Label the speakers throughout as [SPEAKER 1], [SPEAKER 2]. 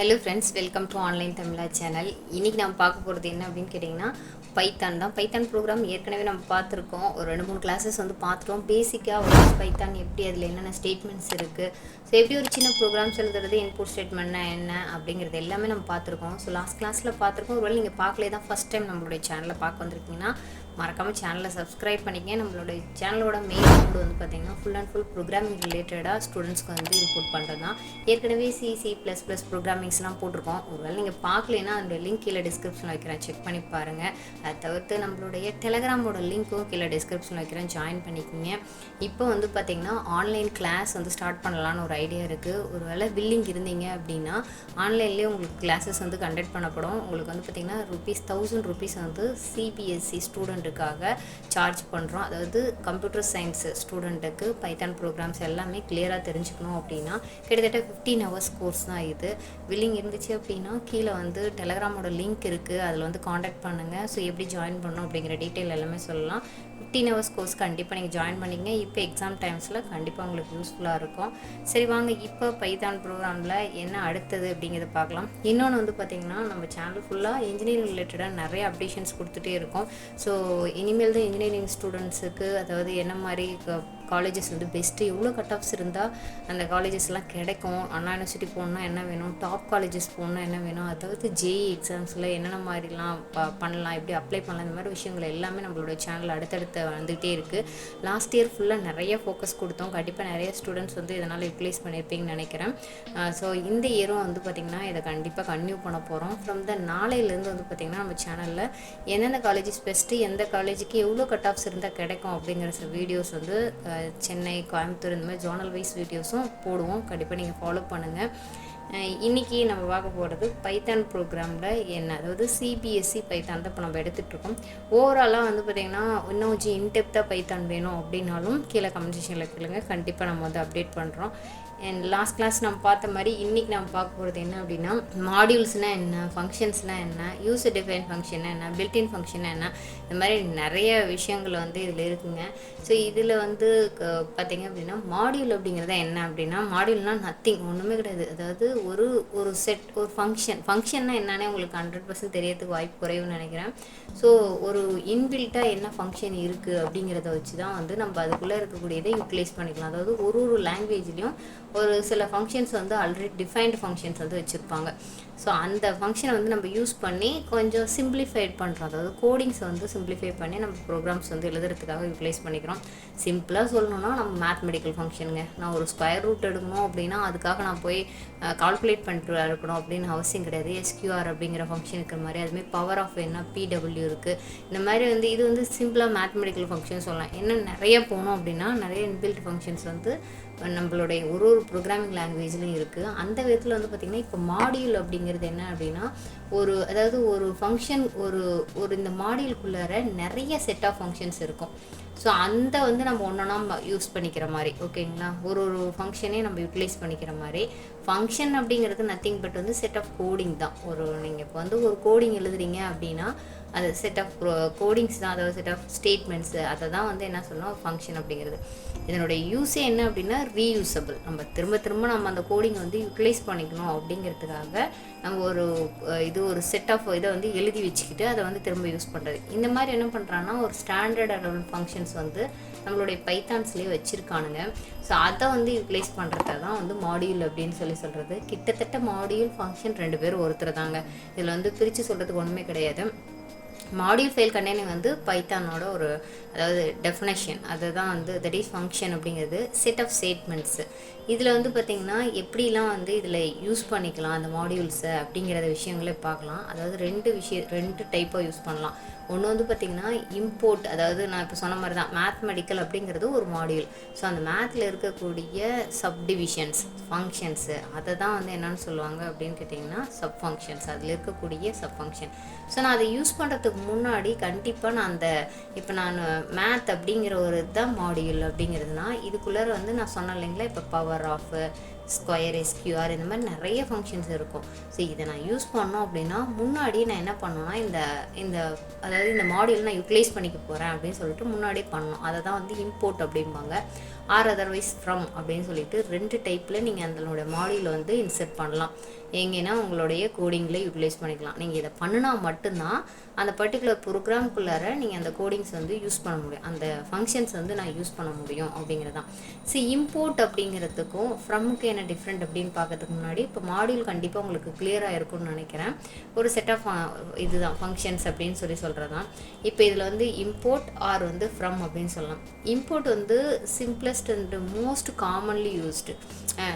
[SPEAKER 1] Hello friends, welcome to online Tamila channel. இன்னைக்கு நாம பார்க்க போறது என்ன அப்படினு கேட்டிங்கனா பைத்தான் தான். பைத்தான் ப்ரோக்ராம் ஏற்கனவே நம்ம பார்த்திருக்கோம். ஒரு 2-3 கிளாसेस வந்து பார்த்துட்டோம். பேசிக்கா ஒரு பைத்தான் எப்படி அதுல என்னென்ன ஸ்டேட்மென்ட்ஸ் இருக்கு. சோ எப்படி ஒரு சின்ன ப்ரோக்ராம்ஸ் எழுதுறது, இன்புட் ஸ்டேட்மென்ட்னா என்ன அப்படிங்கறது எல்லாமே நம்ம பார்த்திருக்கோம். சோ லாஸ்ட் கிளாஸ்ல பார்த்திருக்கோம். ஒருவேளை நீங்க பார்க்கலையே தான் ஃபர்ஸ்ட் டைம் நம்மளுடைய சேனலை பார்க்க வந்திருக்கீங்கன்னா மறக்காம சேனலை சப்ஸ்கிரைப் பண்ணிக்கங்க. நம்மளோட சேனலோட மெயின் மோட் வந்து பார்த்தீங்கன்னா ஃபுல் அண்ட் ஃபுல் ப்ரோக்ராமிங் ரிலேட்டடாக ஸ்டூடெண்ட்ஸ்க்கு வந்து இன்புட் பண்ணுறது தான். ஏற்கனவே C++ ப்ரோக்ராமிங்ஸ்லாம் போட்டிருக்கோம். ஒருவேளை நீங்கள் பார்க்கலைன்னா அதோட லிங்க் கீழே டிஸ்கிரிப்ஷனில் வைக்கிறேன், செக் பண்ணி பாருங்கள். அதை தவிர்த்து நம்மளுடைய டெலகிராமோட லிங்க்கும் கீழே டிஸ்கிரிப்ஷனில் வைக்கிறேன், ஜாயின் பண்ணிக்கோங்க. இப்போ வந்து பார்த்தீங்கன்னா ஆன்லைன் கிளாஸ் வந்து ஸ்டார்ட் பண்ணலான்னு ஒரு ஐடியா இருக்குது. ஒருவேளை பில்லிங் இருந்தீங்க அப்படின்னா ஆன்லைன்லேயே உங்களுக்கு கிளாஸஸ் வந்து கண்டக்ட் பண்ணப்படும். உங்களுக்கு வந்து பார்த்தீங்கன்னா ₹1000 வந்து CBSE ஸ்டூடெண்ட்டுக்காக சார்ஜ் பண்ணுறோம். அதாவது கம்ப்யூட்டர் சயின்ஸ் ஸ்டூடெண்ட்டுக்கு பைத்தான் ப்ரோக்ராம்ஸ் எல்லாமே கிளியராக தெரிஞ்சுக்கணும் அப்படின்னா கிட்டத்தட்ட 15 hours கோர்ஸ் தான் இது. பில்லிங் இருந்துச்சு அப்படின்னா கீழே வந்து டெலகிராமோட லிங்க் இருக்குது, அதில் வந்து காண்டாக்ட் பண்ணுங்கள். ஸோ எப்படி ஜாயின் பண்ணணும் அப்படிங்கிற டீட்டெயில் எல்லாமே சொல்லலாம். 15 hours கோர்ஸ் கண்டிப்பாக நீங்கள் ஜாயின் பண்ணிங்க. இப்போ எக்ஸாம் டைம்ஸில் கண்டிப்பாக உங்களுக்கு யூஸ்ஃபுல்லாக இருக்கும். சரி வாங்க, இப்போ பைத்தான் ப்ரோக்ராமில் என்ன அடுத்தது அப்படிங்கிறத பார்க்கலாம். இன்னொன்று வந்து பார்த்திங்கன்னா நம்ம சேனல் ஃபுல்லாக இன்ஜினியரிங் ரிலேட்டடாக நிறைய அப்டேஷன்ஸ் கொடுத்துட்டே இருக்கோம். ஸோ இனிமேல் தான் இன்ஜினியரிங் ஸ்டூடெண்ட்ஸுக்கு அதாவது என்ன மாதிரி காலேஜஸ் வந்து பெஸ்ட்டு, எவ்வளோ கட் ஆஃப்ஸ் இருந்தால் அந்த காலேஜஸ்லாம் கிடைக்கும், அண்ணா யூனிவர்சிட்டி போகணுன்னா என்ன வேணும், டாப் காலேஜஸ் போகணுன்னா என்ன வேணும், அதாவது JEE எக்ஸாம்ஸில் என்னென்ன மாதிரிலாம் பண்ணலாம், எப்படி அப்ளை பண்ணலாம், இந்த மாதிரி விஷயங்கள் எல்லாமே நம்மளோட சேனல் அடுத்தடுத்து வந்துகிட்டே இருக்குது. லாஸ்ட் இயர் ஃபுல்லாக நிறைய ஃபோக்கஸ் கொடுத்தோம். கண்டிப்பாக நிறைய ஸ்டூடெண்ட்ஸ் வந்து இதனால் யூட்டிலைஸ் பண்ணியிருப்பீங்கன்னு நினைக்கிறேன். ஸோ இந்த இயரும் வந்து பார்த்திங்கன்னா இதை கண்டிப்பாக கன்டினியூ பண்ண போகிறோம். ஃப்ரம் த நாளையிலேருந்து வந்து பார்த்திங்கன்னா நம்ம சேனலில் என்னென்ன காலேஜஸ் பெஸ்ட்டு, எந்த காலேஜுக்கு எவ்வளோ கட் ஆஃப்ஸ் இருந்தால் கிடைக்கும் அப்படிங்கிற வீடியோஸ் வந்து சென்னை, கோயம்புத்தூர் இந்த மாதிரி ஜோனல் வைஸ் வீடியோஸும் போடுவோம். கண்டிப்பாக நீங்கள் ஃபாலோ பண்ணுங்கள். இன்றைக்கி நம்ம பார்க்க போகிறது பைத்தான் ப்ரோக்ராமில் என்ன, அதாவது CBSE பைத்தான் தான் இப்போ நம்ம எடுத்துகிட்ருக்கோம். ஓவராலாக வந்து பார்த்திங்கன்னா இன்னும் கொஞ்சம் இன்டெப்த்தாக பைத்தான் வேணும் அப்படின்னாலும் கீழே கமெண்ட் செக்ஷனில் கேளுங்க, கண்டிப்பாக நம்ம வந்து அப்டேட் பண்ணுறோம். அண்ட் லாஸ்ட் கிளாஸ் நம்ம பார்த்த மாதிரி இன்றைக்கி நம்ம பார்க்க போகிறது என்ன அப்படின்னா மாடியூல்ஸ்னால் என்ன, ஃபங்க்ஷன்ஸ்னால் என்ன, யூசர் டிஃபைன் ஃபங்க்ஷன் என்ன, பில்டின் ஃபங்க்ஷன் என்ன, இந்த மாதிரி நிறைய விஷயங்கள் வந்து இதில் இருக்குங்க. ஸோ இதில் வந்து பார்த்திங்க அப்படின்னா மாடியூல் அப்படிங்கிறத என்ன அப்படின்னா மாடியூல்னால் நத்திங், ஒன்றுமே கிடையாது. அதாவது ஒரு செட், ஒரு ஃபங்க்ஷன்னா என்னன்னே உங்களுக்கு 100% தெரியறதுக்கு வாய்ப்பு குறைவுன்னு நினைக்கிறேன். ஸோ ஒரு இன்பில்ட்டாக என்ன ஃபங்க்ஷன் இருக்குது அப்படிங்கிறத வச்சு தான் வந்து நம்ம அதுக்குள்ளே இருக்கக்கூடியதை யூட்டிலைஸ் பண்ணிக்கலாம். அதாவது ஒரு லாங்குவேஜ்லேயும் ஒரு சில ஃபங்க்ஷன்ஸ் வந்து ஆல்ரெடி டிஃபைன்டு ஃபங்க்ஷன்ஸ் வந்து வச்சுருப்பாங்க. ஸோ அந்த ஃபங்க்ஷனை வந்து நம்ம யூஸ் பண்ணி கொஞ்சம் சிம்பிளிஃபைட் பண்ணுறோம். அதாவது கோடிங்ஸை வந்து சிம்பிளிஃபை பண்ணி நம்ம ப்ரோக்ராம்ஸ் வந்து எழுதுறதுக்காக யூட்டிலைஸ் பண்ணிக்கிறோம். சிம்பிளாக சொல்லணும்னா நம்ம மேத்மெட்டிக்கல் ஃபங்க்ஷனுங்க, நான் ஒரு ஸ்கொயர் ரூட் எடுக்கணும் அப்படின்னா அதுக்காக நான் போய் கால்குலேட் பண்ணிட்டு இருக்கணும் அப்படின்னு அவசியம் கிடையாது. SQR அப்படிங்கிற ஃபங்க்ஷன் இருக்கிற மாதிரி, அதுமாதிரி பவர் ஆஃப் என்ன PW இருக்குது. இந்த மாதிரி வந்து இது வந்து சிம்பிளாக மேத்மெட்டிக்கல் ஃபங்க்ஷன் சொல்லலாம். என்ன நிறைய போனோம் அப்படின்னா நிறைய இன்பில்ட் ஃபங்க்ஷன்ஸ் வந்து நம்மளுடைய ஒரு ப்ரோக்ராமிங் லாங்குவேஜ்லையும் இருக்குது. அந்த விதத்தில் வந்து பார்த்திங்கன்னா இப்போ மாடியூல் அப்படிங்கிறது என்ன அப்படின்னா அதாவது ஒரு ஃபங்க்ஷன் ஒரு இந்த மாடியூலுக்குள்ளார நிறைய செட் ஆஃப் ஃபங்க்ஷன்ஸ் இருக்கும். ஸோ அந்த வந்து நம்ம ஒன்றா யூஸ் பண்ணிக்கிற மாதிரி, ஓகேங்களா, ஒரு ஃபங்க்ஷனே நம்ம யூட்டிலைஸ் பண்ணிக்கிற மாதிரி. ஃபங்க்ஷன் அப்படிங்கிறது நத்திங் பட் வந்து செட் ஆஃப் கோடிங் தான். நீங்கள் இப்போ வந்து ஒரு கோடிங் எழுதுறீங்க அப்படின்னா அது செட் ஆஃப் கோடிங்ஸ் தான், அதாவது செட் ஆஃப் ஸ்டேட்மெண்ட்ஸு, அதை தான் வந்து என்ன சொன்னோம் ஃபங்க்ஷன் அப்படிங்கிறது. இதனுடைய யூஸே என்ன அப்படின்னா ரீயூசபிள். நம்ம திரும்ப நம்ம அந்த கோடிங்கை வந்து யூட்டிலைஸ் பண்ணிக்கணும் அப்படிங்கிறதுக்காக நம்ம ஒரு செட் ஆஃப் இதை வந்து எழுதி வச்சுக்கிட்டு அதை வந்து திரும்ப யூஸ் பண்ணுறது. இந்த மாதிரி என்ன பண்ணுறான்னா ஒரு ஸ்டாண்டர்ட் அடல் ஃபங்க்ஷன்ஸ் வந்து நம்மளுடைய பைத்தான்ஸ்லேயே வச்சுருக்கானுங்க. ஸோ அதை வந்து யூட்டிலைஸ் பண்ணுறத தான் வந்து மாடியூல் அப்படின்னு சொல்கிறது. கிட்டத்தட்ட மாடியூல் ஃபங்க்ஷன் 2 பேரும் ஒருத்தர் தாங்க. இதில் வந்து பிரித்து சொல்கிறதுக்கு ஒன்றுமே கிடையாது. மாடியூல் ஃபைல் கண்டெய்னிங் வந்து பைத்தானோட அதாவது டெஃபினேஷன், அதுதான் வந்து தட் இஸ் ஃபங்க்ஷன் அப்படிங்கிறது செட் ஆஃப் ஸ்டேட்மெண்ட்ஸு. இதில் வந்து பார்த்திங்கன்னா எப்படிலாம் வந்து இதில் யூஸ் பண்ணிக்கலாம் அந்த மாடியூல்ஸை அப்படிங்கிறத விஷயங்களே பார்க்கலாம். அதாவது 2 டைப்பாக யூஸ் பண்ணலாம். ஒன்று வந்து பார்த்திங்கன்னா இம்போர்ட், அதாவது நான் இப்போ சொன்ன மாதிரி தான் மேத்மெட்டிக்கல் அப்படிங்கிறது ஒரு மாடியூல். ஸோ அந்த மேத்தில் இருக்கக்கூடிய சப்டிவிஷன்ஸ் ஃபங்க்ஷன்ஸு அதை தான் வந்து என்னென்னு சொல்லுவாங்க அப்படின்னு கேட்டிங்கன்னா சப் ஃபங்க்ஷன்ஸ், அதில் இருக்கக்கூடிய சப் ஃபங்க்ஷன். ஸோ நான் அதை யூஸ் பண்ணுறதுக்கு முன்னாடி கண்டிப்பாக நான் இப்போ நான் மேத் அப்படிங்கிற ஒரு இதுதான் மாடியூல் அப்படிங்கிறதுனா இதுக்குள்ளே வந்து நான் சொன்னேன் இல்லைங்களா, இப்போ பவர் ஆஃப், ஸ்கொயர், SQR இந்த மாதிரி நிறைய ஃபங்க்ஷன்ஸ் இருக்கும். ஸோ இதை நான் யூஸ் பண்ணோம் அப்படின்னா முன்னாடி நான் என்ன பண்ணோன்னா அதாவது இந்த மாடியூல் நான் யூட்டிலைஸ் பண்ணிக்க போகிறேன் அப்படின்னு சொல்லிட்டு முன்னாடியே பண்ணணும். அதை தான் வந்து இம்போர்ட் அப்படிம்பாங்க. ஆர் அதர்வைஸ் ஃப்ரம் அப்படின்னு சொல்லிட்டு 2 டைப்பில் நீங்கள் அதனோட மாடியூலை வந்து இன்செர்ட் பண்ணலாம். எங்கன்னா உங்களுடைய கோடிங்கில் யூட்டிலைஸ் பண்ணிக்கலாம். நீங்கள் இதை பண்ணினா மட்டும்தான் அந்த பர்டிகுலர் ப்ரோக்ராம்குள்ளார நீங்கள் அந்த கோடிங்ஸ் வந்து யூஸ் பண்ண முடியும், அந்த ஃபங்க்ஷன்ஸ் வந்து நான் யூஸ் பண்ண முடியும் அப்படிங்கிறது தான். இம்போர்ட் அப்படிங்கிறதுக்கும் ஃப்ரம்முக்கு என்ன டிஃப்ரெண்ட் அப்படின்னு பார்க்கறதுக்கு முன்னாடி இப்போ மாடியூல் கண்டிப்பாக உங்களுக்கு கிளியராக இருக்கும்னு நினைக்கிறேன். ஒரு செட் ஆஃப் இதுதான் ஃபங்க்ஷன்ஸ் அப்படின்னு சொல்கிறது தான். இப்போ இதில் வந்து இம்போர்ட் ஆர் வந்து ஃப்ரம் அப்படின்னு சொல்லலாம். இம்போர்ட் வந்து simplest and most commonly used.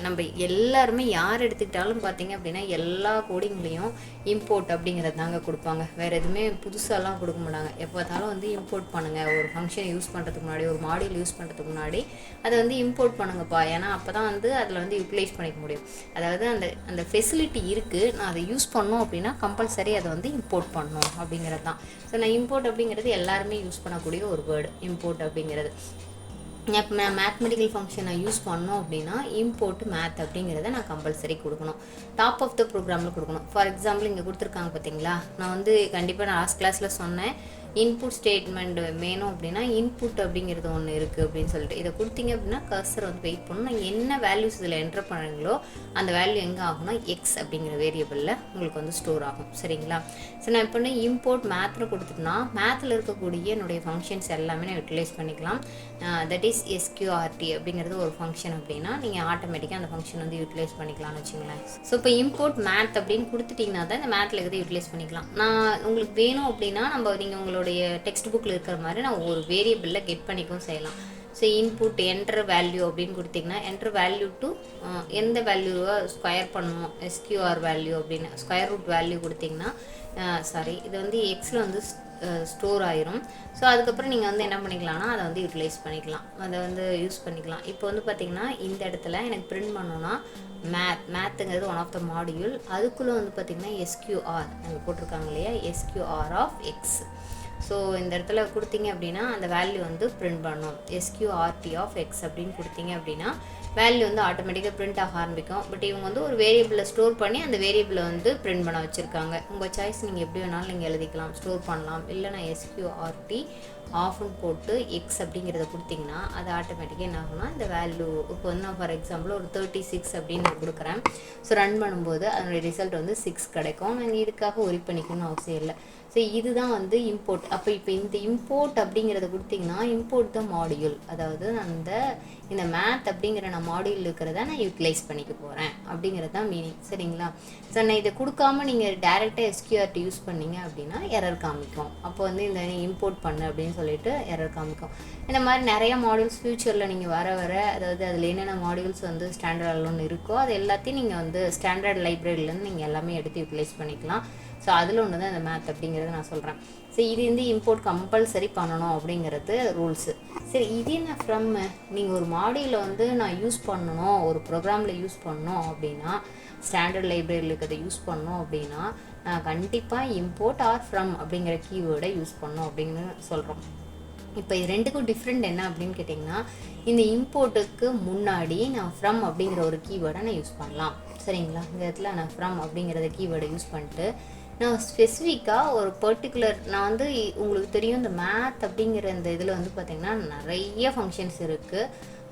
[SPEAKER 1] நம்ம எல்லாருமே யார் எடுத்துக்கிட்டாலும் பார்த்தீங்க அப்படின்னா எல்லா கோடிங்லேயும் இம்போர்ட் அப்படிங்கிறது தாங்க கொடுப்பாங்க. வேறு எதுவுமே புதுசாலாம் கொடுக்க மாட்டாங்க. எப்போ பார்த்தாலும் வந்து இம்போர்ட் பண்ணுங்கள், ஒரு ஃபங்க்ஷன் யூஸ் பண்ணுறதுக்கு முன்னாடி, ஒரு மாடியூல் யூஸ் பண்ணுறதுக்கு முன்னாடி அதை வந்து இம்போர்ட் பண்ணுங்கப்பா, ஏன்னா அப்போ தான் வந்து அதில் வந்து யூட்டிலைஸ் பண்ணிக்க முடியும். அதாவது அந்த ஃபெசிலிட்டி இருக்குது, நான் அதை யூஸ் பண்ணோம் அப்படின்னா கம்பல்சரி அதை வந்து இம்போர்ட் பண்ணணும் அப்படிங்கிறது தான். நான் இம்போர்ட் அப்படிங்கிறது எல்லாருமே யூஸ் பண்ணக்கூடிய ஒரு வேர்டு இம்போர்ட் அப்படிங்கிறது. இப்போ நான் மேத்மெட்டிக்கல் ஃபங்க்ஷனை யூஸ் பண்ணோம் அப்படின்னா இம்போர்ட் மேத் அப்படிங்கிறத நான் கம்பல்சரி கொடுக்கணும், டாப் ஆஃப் த ப்ரோக்ராமில் கொடுக்கணும். ஃபார் எக்ஸாம்பிள் இங்கே கொடுத்துருக்காங்க பார்த்தீங்களா, நான் வந்து கண்டிப்பாக நான் லாஸ்ட் கிளாஸில் சொன்னேன், இன்புட் ஸ்டேட்மெண்ட் வேணும் அப்படின்னா இன்புட் அப்படிங்கிறது ஒன்று இருக்குது அப்படின்னு சொல்லிட்டு இதை கொடுத்தீங்க அப்படின்னா கர்சர் வந்து வெயிட் பண்ணணும். நீங்கள் என்ன வேல்யூஸ் இதில் என்டர் பண்ணுறீங்களோ அந்த வேல்யூ எங்கே ஆகும்னா எக்ஸ் அப்படிங்கிற வேரியபிளில் உங்களுக்கு வந்து ஸ்டோர் ஆகும். சரிங்களா? நான் இப்போ இம்போர்ட் மேத்னு கொடுத்துட்டுனா மேத்தில் இருக்கக்கூடிய என்னுடைய ஃபங்க்ஷன்ஸ் எல்லாமே நான் யூட்டிலைஸ் பண்ணிக்கலாம். தட் இஸ் SQRT அப்படிங்கிறது ஒரு ஃபங்க்ஷன் அப்படின்னா நீங்கள் ஆட்டோமேட்டிக்காக அந்த ஃபங்க்ஷன் வந்து யூட்டிலைஸ் பண்ணிக்கலாம்னு வச்சுங்களேன். இப்போ இம்போர்ட் மேத் அப்படின்னு கொடுத்துட்டிங்கன்னா தான் இந்த மேத்தில் இருக்கிறத யூட்டிலைஸ் பண்ணிக்கலாம். நான் உங்களுக்கு வேணும் அப்படின்னா நீங்கள் உங்களுடைய டெக்ஸ்ட் புக்கில் இருக்கிற மாதிரி நான் ஒரு வேரியபிளில் கெட் பண்ணிக்கவும் செய்யலாம். இன்புட் என்டர் வேல்யூ அப்படின்னு கொடுத்தீங்கன்னா என்டர் வேல்யூ டு எந்த வேல்யூவை ஸ்கொயர் பண்ணணும், SQR வேல்யூ அப்படின்னு ஸ்கொயர் ரூட் வேல்யூ கொடுத்தீங்கன்னா இது வந்து எக்ஸில் வந்து ஸ்டோர் ஆயிரும். அதுக்கப்புறம் நீங்கள் வந்து என்ன பண்ணிக்கலாம்னா அதை வந்து யூட்டிலைஸ் பண்ணிக்கலாம், அதை வந்து யூஸ் பண்ணிக்கலாம். இப்போ வந்து பார்த்தீங்கன்னா இந்த இடத்துல எனக்கு பிரிண்ட் பண்ணோன்னா மேத்துங்கிறது ஒன் ஆஃப் த மாடியூல், அதுக்குள்ளே வந்து பார்த்திங்கன்னா SQR அங்கே போட்டிருக்காங்க இல்லையா, SQR ஆஃப் எக்ஸ். இந்த இடத்துல கொடுத்தீங்க அப்படின்னா அந்த வேல்யூ வந்து பிரிண்ட் பண்ணணும், SQRT ஆஃப் எக்ஸ் அப்படின்னு கொடுத்தீங்க அப்படின்னா வேல்யூ வந்து ஆட்டோமேட்டிக்காக பிரிண்ட் ஆக ஆரம்பிக்கும். பட் இவங்க வந்து ஒரு வேரியபிளை ஸ்டோர் பண்ணி அந்த வேரியபிளை வந்து பிரிண்ட் பண்ண வச்சுருக்காங்க. உங்கள் சாய்ஸ் நீங்கள் எப்படி வேணாலும் நீங்கள் எழுதிக்கலாம், ஸ்டோர் பண்ணலாம். இல்லைனா SQRT ஆஃப்னு போட்டு எக்ஸ் அப்படிங்கிறத கொடுத்தீங்கன்னா அது ஆட்டோமேட்டிக்காக என்ன ஆகும்னா இந்த வேல்யூ இப்போ வந்து நான் ஃபார் எக்ஸாம்பிள் ஒரு 36 அப்படின்னு நான் கொடுக்குறேன். ரன் பண்ணும்போது அதனுடைய ரிசல்ட் வந்து 6 கிடைக்கும். நாங்கள் இதுக்காக ஒரி பண்ணிக்கணும்னு அவசியம் இல்லை. இதுதான் வந்து இம்போர்ட். அப்போ இப்போ இந்த இம்போர்ட் அப்படிங்கிறத கொடுத்தீங்கன்னா இம்போர்ட் த மாடியூல், அதாவது இந்த மேத் அப்படிங்கிற நான் மாடியூல் இருக்கிறத நான் யூட்டிலைஸ் பண்ணிக்க போகிறேன் அப்படிங்கிறது தான் மீனிங். சரிங்களா? நான் இதை கொடுக்காம நீங்கள் டேரெக்டாக SQRT யூஸ் பண்ணீங்க அப்படின்னா எரர் காமிக்கும். அப்போ வந்து இந்த இம்போர்ட் பண்ணு அப்படின்னு சொல்லிட்டு எரர் காமிக்கும். இந்த மாதிரி நிறைய மாடியூல்ஸ் ஃப்யூச்சரில் நீங்கள் வர அதாவது அதில் என்னென்ன மாடியூல்ஸ் வந்து ஸ்டாண்டர்ட் அலோன் இருக்கோ அது எல்லாத்தையும் நீங்கள் வந்து ஸ்டாண்டர்ட் லைப்ரரியிலேருந்து நீங்கள் எல்லாமே எடுத்து யூட்டிலைஸ் பண்ணிக்கலாம். அதில் ஒன்று தான் இந்த மேத் அப்படிங்கிறது நான் சொல்கிறேன். இது வந்து இம்போர்ட் கம்பல்சரி பண்ணணும் அப்படிங்கிறது ரூல்ஸு. இது என்ன ஃப்ரம், நீங்கள் ஒரு மாடியூலை வந்து நான் யூஸ் பண்ணணும், ஒரு ப்ரோக்ராமில் யூஸ் பண்ணணும் அப்படின்னா ஸ்டாண்டர்ட் லைப்ரரியில் இருக்கிறத யூஸ் பண்ணணும் அப்படின்னா நான் கண்டிப்பாக இம்போர்ட் ஆர் ஃப்ரம் அப்படிங்கிற கீவேர்டை யூஸ் பண்ணணும் அப்படின்னு சொல்கிறோம். இப்போ இது ரெண்டுக்கும் டிஃப்ரெண்ட் என்ன அப்படின்னு கேட்டிங்கன்னா இந்த இம்போர்ட்டுக்கு முன்னாடி நான் ஃப்ரம் அப்படிங்கிற ஒரு கீவேர்டை நான் யூஸ் பண்ணலாம். சரிங்களா? இந்த இடத்துல நான் ஃப்ரம் அப்படிங்கிறத கீவேர்டை யூஸ் பண்ணிட்டு நான் ஸ்பெசிஃபிக்காக ஒரு பர்டிகுலர் நான் வந்து உங்களுக்கு தெரியும் இந்த மேத் அப்படிங்கிற இந்த இதில் வந்து பார்த்திங்கன்னா நிறைய ஃபங்க்ஷன்ஸ் இருக்குது.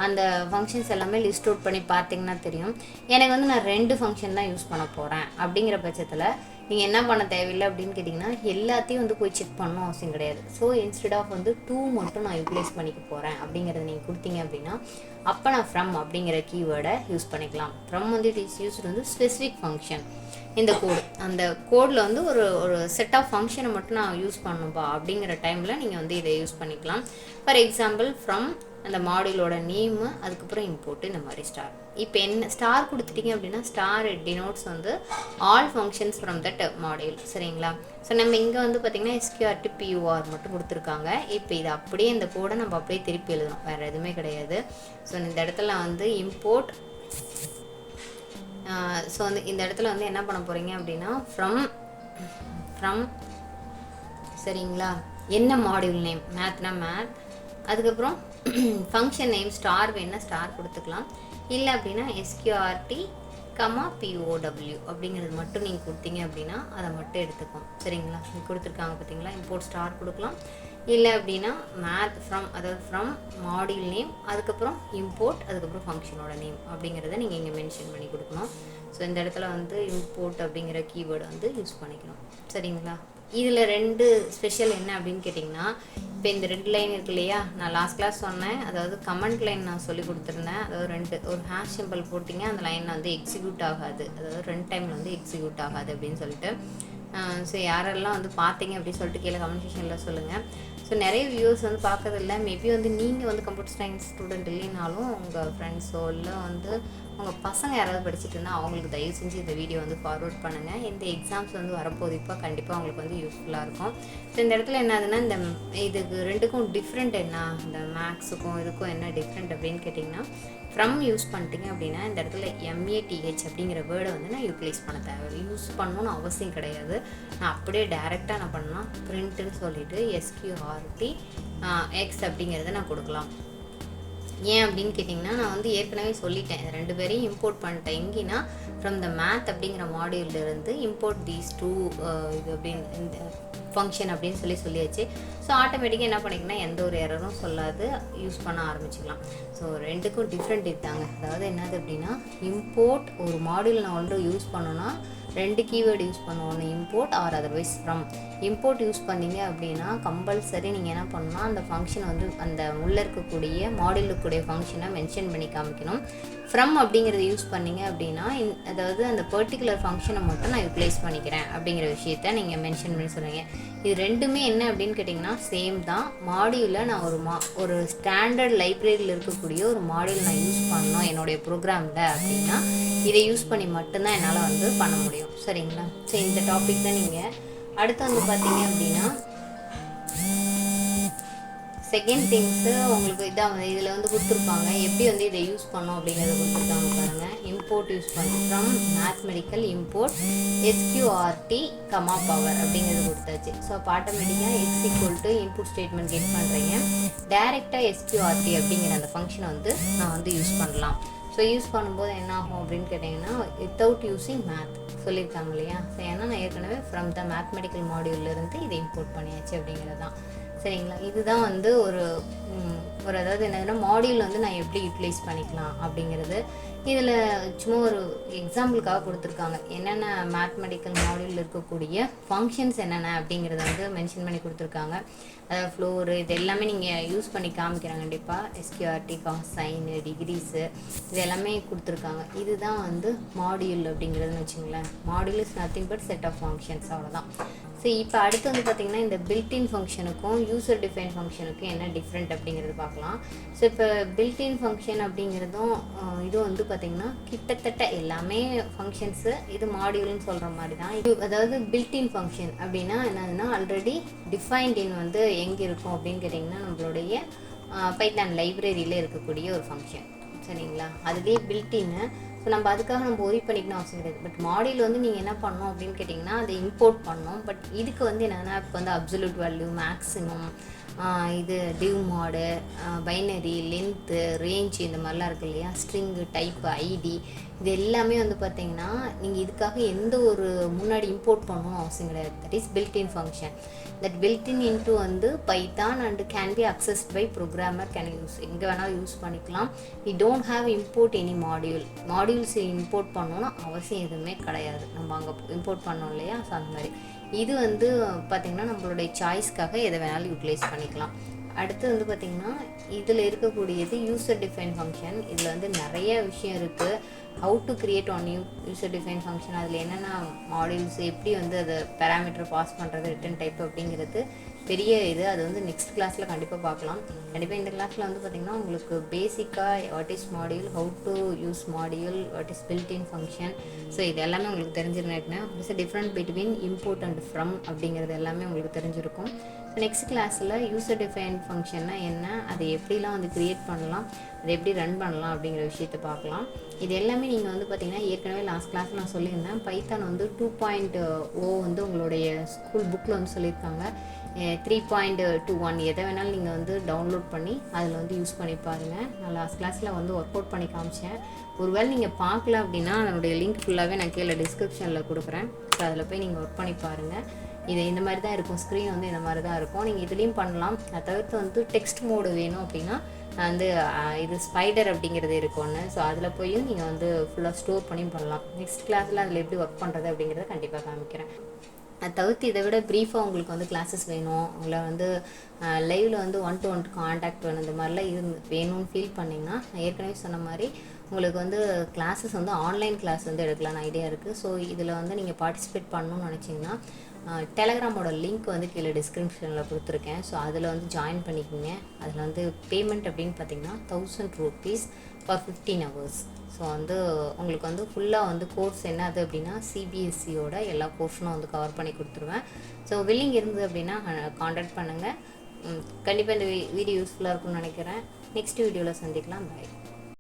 [SPEAKER 1] அந்த ஃபங்க்ஷன்ஸ் எல்லாமே லிஸ்ட் அவுட் பண்ணி பார்த்தீங்கன்னா தெரியும். எனக்கு வந்து நான் 2 ஃபங்க்ஷன் தான் யூஸ் பண்ண போகிறேன் அப்படிங்கிற பட்சத்தில் நீங்கள் என்ன பண்ண தேவையில்லை அப்படின்னு கேட்டிங்கன்னா எல்லாத்தையும் வந்து போய் செக் பண்ணணும் அவசியம் கிடையாது. இன்ஸ்டெட் ஆஃப் வந்து 2 மட்டும் நான் யூட்டிலைஸ் பண்ணிக்க போகிறேன் அப்படிங்கிறத நீங்கள் கொடுத்தீங்க அப்படின்னா அப்போ நான் ஃப்ரம் அப்படிங்கிற கீவேர்டை யூஸ் பண்ணிக்கலாம். ஃப்ரம் வந்து இட் இஸ் யூஸ்டு வந்து ஸ்பெசிஃபிக் ஃபங்க்ஷன். இந்த கோடு அந்த கோடில் வந்து ஒரு செட் ஆஃப் ஃபங்க்ஷனை மட்டும் நான் யூஸ் பண்ணணும்பா அப்படிங்கிற டைமில் நீங்கள் வந்து இதை யூஸ் பண்ணிக்கலாம். ஃபார் எக்ஸாம்பிள் ஃப்ரம் அந்த மாடியூலோட நேமு, அதுக்கப்புறம் இம்போர்ட்டு, இந்த மாதிரி ஸ்டார். இப்போ என்ன ஸ்டார் கொடுத்துட்டீங்க அப்படின்னா ஸ்டார் டினோட்ஸ் வந்து all functions from that module. சரிங்களா? நம்ம இங்கே வந்து பார்த்திங்கன்னா SQRT PUR மட்டும் கொடுத்துருக்காங்க. இப்போ இது அப்படியே இந்த கோடை நம்ம அப்படியே திருப்பி எழுதணும், வேறு எதுவுமே கிடையாது. இந்த இடத்துல வந்து இம்போர்ட் வந்து இந்த இடத்துல வந்து என்ன பண்ண போகிறீங்க அப்படின்னா ஃப்ரம் சரிங்களா, என்ன மாடியூல் நேம் மேத்னா மேத், அதுக்கப்புறம் ஃபங்க்ஷன் நேம் ஸ்டார் வேணால் ஸ்டார் கொடுத்துக்கலாம். இல்லை அப்படின்னா SQRT POW அப்படிங்கிறது மட்டும் நீங்கள் கொடுத்தீங்க அப்படின்னா அதை மட்டும் எடுத்துக்கும். சரிங்களா? கொடுத்துருக்காங்க பார்த்தீங்களா, இம்போர்ட் ஸ்டார் கொடுக்கலாம், இல்லை அப்படின்னா மேத் ஃப்ரம், அதாவது ஃப்ரம் மாடியூல் நேம், அதுக்கப்புறம் இம்போர்ட், அதுக்கப்புறம் ஃபங்க்ஷனோட நேம் அப்படிங்கிறத நீங்கள் இங்கே மென்ஷன் பண்ணி கொடுக்கணும். ஸோ இந்த இடத்துல வந்து இம்போர்ட் அப்படிங்கிற கீவேர்டு வந்து யூஸ் பண்ணிக்கணும். சரிங்களா? இதில் 2 ஸ்பெஷல் என்ன அப்படின்னு கேட்டிங்கன்னா, இப்போ இந்த 2 லைன் இருக்கு இல்லையா, நான் லாஸ்ட் கிளாஸ் சொன்னேன், அதாவது கமெண்ட் லைன் நான் சொல்லி கொடுத்துருந்தேன். அதாவது ஒரு ஹேஷ் சிம்பிள் போட்டிங்க, அந்த லைன் வந்து எக்ஸிக்யூட் ஆகாது, அதாவது 2 டைமில் வந்து எக்ஸிக்யூட் ஆகாது அப்படின்னு சொல்லிட்டு. ஸோ யாரெல்லாம் வந்து பார்த்தீங்க அப்படின்னு சொல்லிட்டு கீழே கமெண்ட் செக்ஷனில் சொல்லுங்கள். ஸோ நிறைய வியூவர்ஸ் வந்து பார்க்கறதில்ல. மேபி வந்து நீங்கள் வந்து கம்ப்யூட்டர் சயின்ஸ் ஸ்டூடெண்ட் இல்லைனாலும் உங்கள் ஃப்ரெண்ட்ஸோ இல்லை வந்து உங்கள் பசங்க யாராவது படிச்சுட்டு இருந்தால் அவங்களுக்கு தயவு செஞ்சு இந்த வீடியோ வந்து ஃபார்வர்ட் பண்ணுங்கள். இந்த எக்ஸாம்ஸ் வந்து வரப்போது இப்போ கண்டிப்பாக அவங்களுக்கு வந்து யூஸ்ஃபுல்லாக இருக்கும். ஸோ இந்த இடத்துல என்னதுன்னா, இந்த இதுக்கு 2க்கும் டிஃப்ரெண்ட் என்ன, இந்த மேக்ஸுக்கும் இதுக்கும் என்ன டிஃப்ரெண்ட் அப்படின்னு கேட்டிங்கன்னா, ஃப்ரம் யூஸ் பண்ணிட்டீங்க அப்படின்னா இந்த இடத்துல MATH அப்படிங்கிற வேர்டை வந்து நான் யூட்டிலைஸ் பண்ண தேவை, யூஸ் பண்ணணும்னு அவசியம் கிடையாது. நான் அப்படியே டைரெக்டாக நான் பண்ணலாம், பிரிண்ட்டுன்னு சொல்லிவிட்டு SQRT X அப்படிங்கிறத நான் கொடுக்கலாம். ஏன் அப்படின்னு கேட்டிங்கன்னா, நான் வந்து ஏற்கனவே சொல்லிட்டேன், 2 பேரையும் இம்போர்ட் பண்ணிட்டேன். எங்கேன்னா ஃப்ரம் த மேத் அப்படிங்கிற மாடியூல்லேருந்து இம்போர்ட் தீஸ் 2 இது அப்படின்னு இந்த ஃபங்க்ஷன் அப்படின்னு சொல்லியாச்சு. ஸோ ஆட்டோமேட்டிக்காக என்ன பண்ணிக்கன்னா எந்த ஒரு எரரும் சொல்லாது, யூஸ் பண்ண ஆரம்பிச்சிக்கலாம். ஸோ 2க்கும் டிஃப்ரெண்ட் இதுதாங்க. அதாவது என்னது அப்படின்னா, இம்போர்ட் ஒரு மாடியூல் நான் ஆல்ரெடி யூஸ் பண்ணோன்னா 2 கீவேர்டு யூஸ் பண்ணுவோம், ஒன்று import or otherwise from. Import use பண்ணிங்க அப்படின்னா கம்பல்சரி நீங்கள் என்ன பண்ணணும்னா அந்த ஃபங்க்ஷனை வந்து அந்த உள்ளே இருக்கக்கூடிய மாடியூல் இருக்கக்கூடிய ஃபங்க்ஷனை மென்ஷன் பண்ணி காமிக்கணும். ஃப்ரம் அப்படிங்கிறத யூஸ் பண்ணிங்க அப்படின்னா அதாவது அந்த பர்டிகுலர் ஃபங்க்ஷனை மட்டும் நான் யூட்டிலைஸ் பண்ணிக்கிறேன் அப்படிங்கிற விஷயத்த நீங்கள் மென்ஷன் பண்ணி சொல்லுவீங்க. இது 2மே என்ன அப்படின்னு கேட்டிங்கன்னா சேம் தான். மாடியூலில் நான் ஒரு ஸ்டாண்டர்ட் லைப்ரரியில் இருக்கக்கூடிய ஒரு மாடியூல் நான் யூஸ் பண்ணணும் என்னுடைய ப்ரோக்ராமில் அப்படின்னா இதை யூஸ் பண்ணி மட்டும்தான் என்னால் வந்து பண்ண முடியும். சரிங்களா? சரி, இந்த டாபிக் தான். நீங்கள் அடுத்து வந்து பார்த்தீங்க அப்படின்னா செகண்ட் திங்ஸு உங்களுக்கு இதான் வந்து இதில் வந்து கொடுத்துருப்பாங்க, எப்படி வந்து இதை யூஸ் பண்ணோம் அப்படிங்கிறத கொடுத்துருக்காங்க பாருங்கள். இம்போர்ட் யூஸ் பண்ணி from mathematical import SQRT power அப்படிங்கிறது கொடுத்தாச்சு. ஸோ அப்போ ஆட்டோமேட்டிக்காக X = இன்புட் ஸ்டேட்மெண்ட் கெட் பண்ணுறீங்க. டைரெக்டாக SQRT அப்படிங்கிற அந்த ஃபங்க்ஷனை வந்து நான் வந்து யூஸ் பண்ணலாம். ஸோ யூஸ் பண்ணும்போது என்ன ஆகும் அப்படின்னு கேட்டிங்கன்னா, வித்தவுட் யூஸிங் மேத் சொல்லியிருக்காங்க இல்லையா. ஸோ ஏன்னா நான் ஏற்கனவே ஃப்ரம் த மேத்மெட்டிக்கல் மாடியூல்லேருந்து இதை இம்போர்ட் பண்ணியாச்சு அப்படிங்கிறது தான். சரிங்களா? இதுதான் வந்து ஒரு அதாவது என்னதுன்னா மாடியூல் வந்து நான் எப்படி யூட்டிலைஸ் பண்ணிக்கலாம் அப்படிங்கிறது. இதில் சும்மா ஒரு எக்ஸாம்பிளுக்காக கொடுத்துருக்காங்க, என்னென்ன மேத்மெட்டிக்கல் மாடியூலில் இருக்கக்கூடிய ஃபங்க்ஷன்ஸ் என்னென்ன அப்படிங்கிறத வந்து மென்ஷன் பண்ணி கொடுத்துருக்காங்க. அதாவது ஃப்ளோரு இது எல்லாமே நீங்கள் யூஸ் பண்ணி காமிக்கிறாங்க கண்டிப்பாக. SQRT, காசைனு, டிகிரிஸு இது எல்லாமே கொடுத்துருக்காங்க. இதுதான் வந்து மாடியூல் அப்படிங்கிறதுன்னு வச்சுங்களேன். Module is nothing but set of functions, அவ்வளோதான். ஸோ இப்போ அடுத்து வந்து பார்த்திங்கன்னா இந்த பில்டின் ஃபங்க்ஷனுக்கும் யூசர் டிஃபைன் ஃபங்க்ஷனுக்கும் என்ன டிஃப்ரெண்ட் அப்படிங்கிறது பார்க்கலாம். ஸோ இப்போ பில்டின் ஃபங்க்ஷன் அப்படிங்கிறதும் இதுவும் வந்து பார்த்திங்கன்னா கிட்டத்தட்ட எல்லாமே ஃபங்க்ஷன்ஸு இது மாடியூல்னு சொல்கிற மாதிரி தான். இது அதாவது பில்டின் ஃபங்க்ஷன் அப்படின்னா என்னதுன்னா ஆல்ரெடி டிஃபைன்ட் இன் வந்து எங்கே இருக்கும் அப்படின்னு கேட்டிங்கன்னா நம்மளுடைய பைத்தான் லைப்ரரியில் இருக்கக்கூடிய ஒரு ஃபங்க்ஷன். சரிங்களா? அதுலேயே பில்டின்னு. ஸோ நம்ம அதுக்காக நம்ம ஒரி பண்ணிக்கணும் அவசியம் கிடையாது. பட் மாடியூல் வந்து நீங்கள் என்ன பண்ணணும் அப்படின்னு கேட்டிங்கன்னா அதை இம்போர்ட் பண்ணணும். பட் இதுக்கு வந்து என்னென்னா இப்போ வந்து அப்சல்யூட் வேல்யூ, மேக்ஸிமம், இது டிவ் மாடு, பைனரி, லென்த்து, ரேஞ்ச் இந்த மாதிரிலாம் இருக்குது இல்லையா, ஸ்ட்ரிங்கு, டைப்பு, ஐடி, இது எல்லாமே வந்து பார்த்திங்கன்னா நீங்கள் இதுக்காக எந்த ஒரு முன்னாடி இம்போர்ட் பண்ணணும் அவசியம் கிடையாது. That is built in function. That built in into வந்து Python and can be accessed by programmer can use, எங்கே வேணாலும் யூஸ் பண்ணிக்கலாம். We don't have import any modules import பண்ணணும்னு அவசியம் எதுவுமே கிடையாது. நம்ம அங்கே இம்போர்ட் பண்ணோம் இல்லையா, ஸோ அந்த மாதிரி இது வந்து பார்த்திங்கன்னா நம்மளுடைய சாய்ஸ்க்காக எதை வேணாலும் யூட்டிலைஸ் பண்ணிக்கலாம். அடுத்து வந்து பார்த்திங்கன்னா இதில் இருக்கக்கூடியது யூசர் டிஃபைன் ஃபங்க்ஷன். இதில் வந்து நிறைய விஷயம் இருக்குது. How to create one user define function, அதில் என்னென்ன மாடியூல்ஸ், எப்படி வந்து அதை பேராமீட்டர் பாஸ் பண்ணுறது, ரிட்டன் டைப் அப்படிங்கிறது பெரிய இது. அது வந்து நெக்ஸ்ட் கிளாஸில் கண்டிப்பாக பார்க்கலாம். கண்டிப்பாக இந்த கிளாஸில் வந்து பார்த்திங்கன்னா உங்களுக்கு பேசிக்காக what is module, how to use module, what is built in function, so இது எல்லாமே உங்களுக்கு தெரிஞ்சிருந்தேன். It's different between import and from அப்படிங்கிறது எல்லாமே உங்களுக்கு தெரிஞ்சிருக்கும். ஸோ நெக்ஸ்ட் கிளாஸில் யூசர் டிஃபைன் ஃபங்க்ஷன்னா என்ன, அதை எப்படிலாம் வந்து க்ரியேட் பண்ணலாம், அதை எப்படி ரன் பண்ணலாம் அப்படிங்கிற விஷயத்தை பார்க்கலாம். இது எல்லாமே நீங்கள் வந்து பார்த்திங்கன்னா ஏற்கனவே லாஸ்ட் கிளாஸ் நான் சொல்லியிருந்தேன். பைத்தான் வந்து 2.0 வந்து உங்களுடைய ஸ்கூல் புக்கில் வந்து சொல்லியிருக்காங்க. 3.21 எதை வேணாலும் நீங்கள் வந்து டவுன்லோட் பண்ணி அதில் வந்து யூஸ் பண்ணி பாருங்கள். நான் லாஸ்ட் கிளாஸில் வந்து ஒர்க் அவுட் பண்ணி காமிச்சேன். ஒருவேளை நீங்கள் பார்க்கல அப்படின்னா அதனுடைய லிங்க் ஃபுல்லாகவே நான் கீழே டிஸ்கிரிப்ஷனில் கொடுக்குறேன். ஸோ அதில் போய் நீங்கள் ஒர்க் பண்ணி பாருங்கள். இது இந்த மாதிரி தான் இருக்கும், ஸ்க்ரீன் வந்து இந்த மாதிரி தான் இருக்கும். நீங்கள் இதுலேயும் பண்ணலாம். அதை தவிர்த்து வந்து டெக்ஸ்ட் மோடு வேணும் அப்படின்னா வந்து இது ஸ்பைடர் அப்படிங்கிறது இருக்கு ஒன்று. ஸோ அதில் போய் நீங்கள் வந்து ஃபுல்லாக ஸ்டோர் பண்ணியும் பண்ணலாம். நெக்ஸ்ட் கிளாஸில் அதில் எப்படி ஒர்க் பண்ணுறது அப்படிங்கிறத கண்டிப்பாக காமிக்கிறேன். அதை தவிர்த்து இதை விட ப்ரீஃபாக உங்களுக்கு வந்து கிளாஸஸ் வேணும், உங்களை வந்து லைவில் வந்து 1-to-1 கான்டாக்ட் வேணும், இந்த மாதிரிலாம் வேணும்னு ஃபீல் பண்ணிங்கன்னா நான் ஏற்கனவே சொன்ன மாதிரி உங்களுக்கு வந்து கிளாஸஸ் வந்து ஆன்லைன் கிளாஸ் வந்து எடுக்கலான்னு ஐடியா இருக்குது. ஸோ இதில் வந்து நீங்கள் பார்ட்டிசிபேட் பண்ணணும்னு நினச்சிங்கன்னா டெலகிராமோட லிங்க் வந்து கீழே டிஸ்கிரிப்ஷனில் கொடுத்துருக்கேன். ஸோ அதில் வந்து ஜாயின் பண்ணிக்கோங்க. அதில் வந்து பேமெண்ட் அப்படின்னு பார்த்தீங்கன்னா 1000 rupees for 15 hours. ஸோ வந்து உங்களுக்கு வந்து ஃபுல்லாக வந்து கோர்ஸ் என்னது அப்படின்னா CBSEயோட எல்லா கோர்ஸும் வந்து கவர் பண்ணி கொடுத்துருவேன். ஸோ வில்லிங் இருந்தது அப்படின்னா காண்டாக்ட் பண்ணுங்கள். கண்டிப்பாக இந்த வீடியோ யூஸ்ஃபுல்லாக இருக்கும்னு நினைக்கிறேன். நெக்ஸ்ட் வீடியோவில் சந்திக்கலாம். பாய்.